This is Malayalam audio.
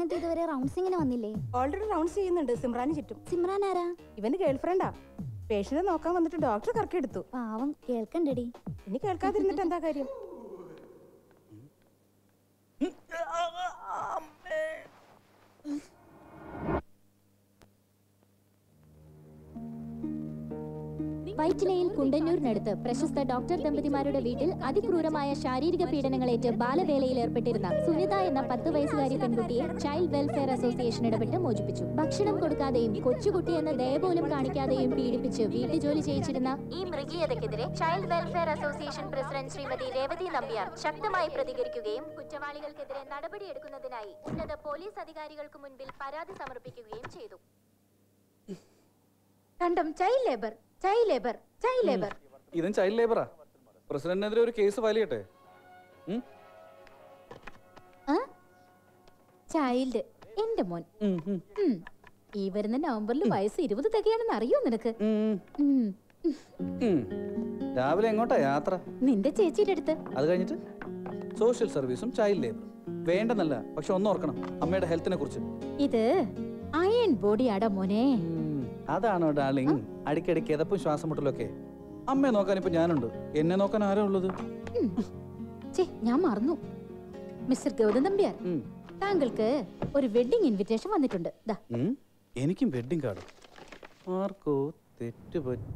സിമ്രാനെന്ത് ഇതുവരെ റൗണ്ട്സിങ്ങിന് വന്നില്ലേ? ഓൾറെഡി റൗണ്ട്സ് ചെയ്യുന്നുണ്ട് സിമ്രാന് ചുറ്റും. സിമ്രാൻ ആരാ? ഇവന്റെ ഗേൾഫ്രണ്ടാ. പേഷ്യനെ നോക്കാൻ വന്നിട്ട് ഡോക്ടർ കറക്കെടുത്തു. പാവം കേൾക്കണ്ടടി. ഇനി കേൾക്കാതിരുന്നിട്ട് എന്താ കാര്യം? വൈറ്റിലയിൽ കുണ്ടന്നൂരിനടുത്ത് പ്രശസ്ത ഡോക്ടർ ദമ്പതിമാരുടെ വീട്ടിൽ അതിക്രൂരമായ ശാരീരിക പീഡനങ്ങളേറ്റ് ബാലവേലയിൽ ഏർപ്പെട്ടിരുന്ന സുനിത എന്ന 10 വയസ്സുകാരി പെൺകുട്ടിയെ ചൈൽഡ് വെൽഫെയർ അസോസിയേഷൻ ഇടപെട്ട് മോചിപ്പിച്ചു. ഭക്ഷണം കൊടുക്കാതെയും കൊച്ചുകുട്ടി എന്ന ദയ പോലും കാണിക്കാതെയും പീഡിപ്പിച്ച് വീട്ടുജോലി ചെയ്യിച്ചിരുന്ന ഈ മൃഗീയതയ്ക്കെതിരെ child welfare association president Shrimati Revathi Nambiar ശക്തമായി പ്രതികരിക്കുകയും കുറ്റവാളികൾക്കെതിരെ നടപടിയെടുക്കുന്നതിനായി ഉന്നത പോലീസ് അധികാരികൾക്ക് മുൻപിൽ പരാതി സമർപ്പിക്കുകയും ചെയ്തു. കണ്ടം child labour, child labour, child labour. ഇതും ചൈൽഡ് ലേബറാ. പ്രസിഡന്റിനെതിരെ ഒരു കേസ് ഫയൽ ചെയ്യട്ടെ? ചൈൽഡ് എന്റെ മോൻ. ഈ വരുന്ന നവംബറിൽ വയസ്സ് 20 തികയാണെന്ന് അറിയോ നിനക്ക്? രാവിലെ എങ്ങോട്ടാ യാത്ര? നിന്റെ ചേച്ചിയുടെ അടുത്ത്. അത് കഴിഞ്ഞിട്ട് സോഷ്യൽ സർവീസും ചൈൽഡ് ലേബറും വേണ്ടെന്നല്ല, പക്ഷെ ഒന്ന് ഓർക്കണം അമ്മയുടെ ഹെൽത്തിനെ കുറിച്ച്. ഇത് അയൺ ബോഡിയാടാ മോനെ. അതാണോ ഡാർലിംഗ് അടിക്കടി കിതപ്പും ശ്വാസം മുട്ടലൊക്കെ? അമ്മയെ നോക്കാൻ ഇപ്പൊ ഞാനുണ്ട്, എന്നെ നോക്കാൻ ആരാ ഉള്ളത്? ഞാൻ മറന്നു. മിസ്റ്റർ ഗൗതം നമ്പ്യാർ, താങ്കൾക്ക് ഒരു വെഡിങ് ഇൻവിറ്റേഷൻ വന്നിട്ടുണ്ട്. എനിക്കും വെഡിങ് കാർഡ്. ആർക്കോ തെറ്റുപറ്റി.